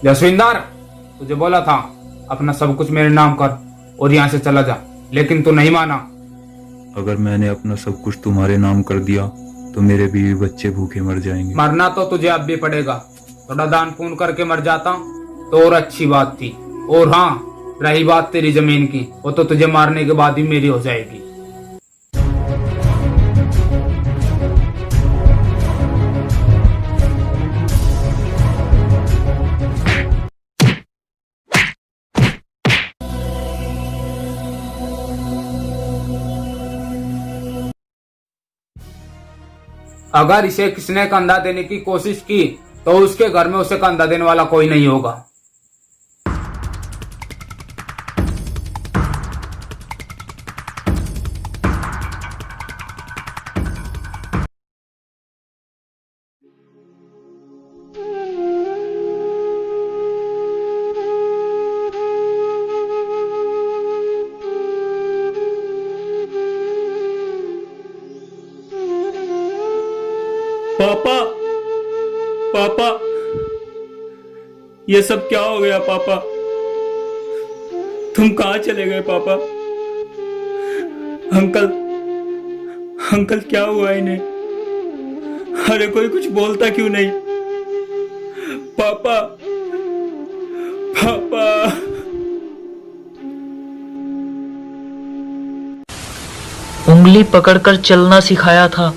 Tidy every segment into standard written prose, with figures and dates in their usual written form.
जसविंदर, तुझे बोला था अपना सब कुछ मेरे नाम कर और यहाँ से चला जा, लेकिन तू नहीं माना। अगर मैंने अपना सब कुछ तुम्हारे नाम कर दिया तो मेरे बीवी बच्चे भूखे मर जाएंगे। मरना तो तुझे अब भी पड़ेगा। थोड़ा दान पुण्य करके मर जाता तो और अच्छी बात थी। और हाँ, रही बात तेरी जमीन की, वो तो तुझे मारने के बाद ही मेरी हो जाएगी। अगर इसे किसने कंधा देने की कोशिश की तो उसके घर में उसे कंधा देने वाला कोई नहीं होगा। पापा, पापा, ये सब क्या हो गया पापा? तुम कहाँ चले गए पापा? अंकल, अंकल क्या हुआ इन्हें? अरे कोई कुछ बोलता क्यों नहीं? पापा, पापा। उंगली पकड़कर चलना सिखाया था,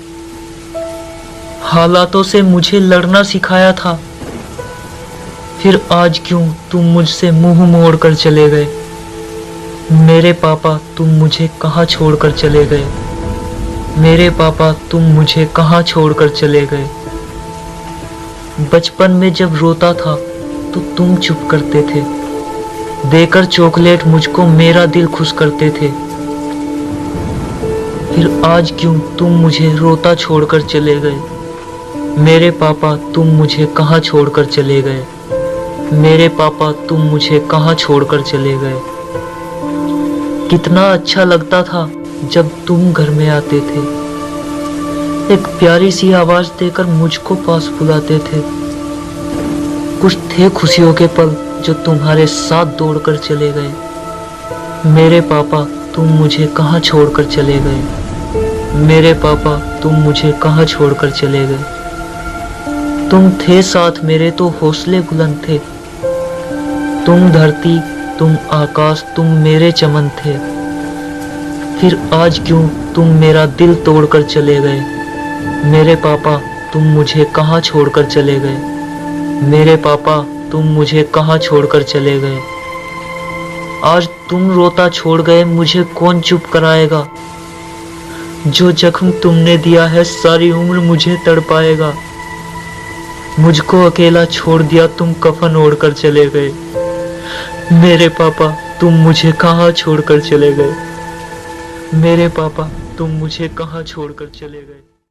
हालातों से मुझे लड़ना सिखाया था, फिर आज क्यों तुम मुझसे मुंह मोड़कर चले गए? मेरे पापा, तुम मुझे कहाँ छोड़कर चले गए? मेरे पापा, तुम मुझे कहाँ छोड़कर चले गए? बचपन में जब रोता था तो तुम चुप करते थे, देकर चॉकलेट मुझको मेरा दिल खुश करते थे, फिर आज क्यों तुम मुझे रोता छोड़कर चले गए? मेरे पापा, तुम मुझे कहाँ छोड़कर चले गए? मेरे पापा, तुम मुझे कहाँ छोड़कर चले गए? कितना अच्छा लगता था जब तुम घर में आते थे, एक प्यारी सी आवाज देकर मुझको पास बुलाते थे। कुछ थे खुशियों के पल जो तुम्हारे साथ दौड़कर चले गए। मेरे पापा, तुम मुझे कहाँ छोड़कर चले गए? मेरे पापा, तुम मुझे कहाँ छोड़कर चले गए? तुम थे साथ मेरे तो हौसले बुलंद थे, तुम धरती, तुम आकाश, तुम मेरे चमन थे, फिर आज क्यों तुम मेरा दिल तोड़कर चले गए? मेरे पापा, तुम मुझे कहाँ छोड़कर चले गए? मेरे पापा, तुम मुझे कहाँ छोड़कर चले गए? आज तुम रोता छोड़ गए, मुझे कौन चुप कराएगा? जो जख्म तुमने दिया है सारी उम्र मुझे तड़पाएगा। मुझको अकेला छोड़ दिया, तुम कफन ओढ़कर चले गए। मेरे पापा, तुम मुझे कहाँ छोड़कर चले गए? मेरे पापा, तुम मुझे कहाँ छोड़कर चले गए?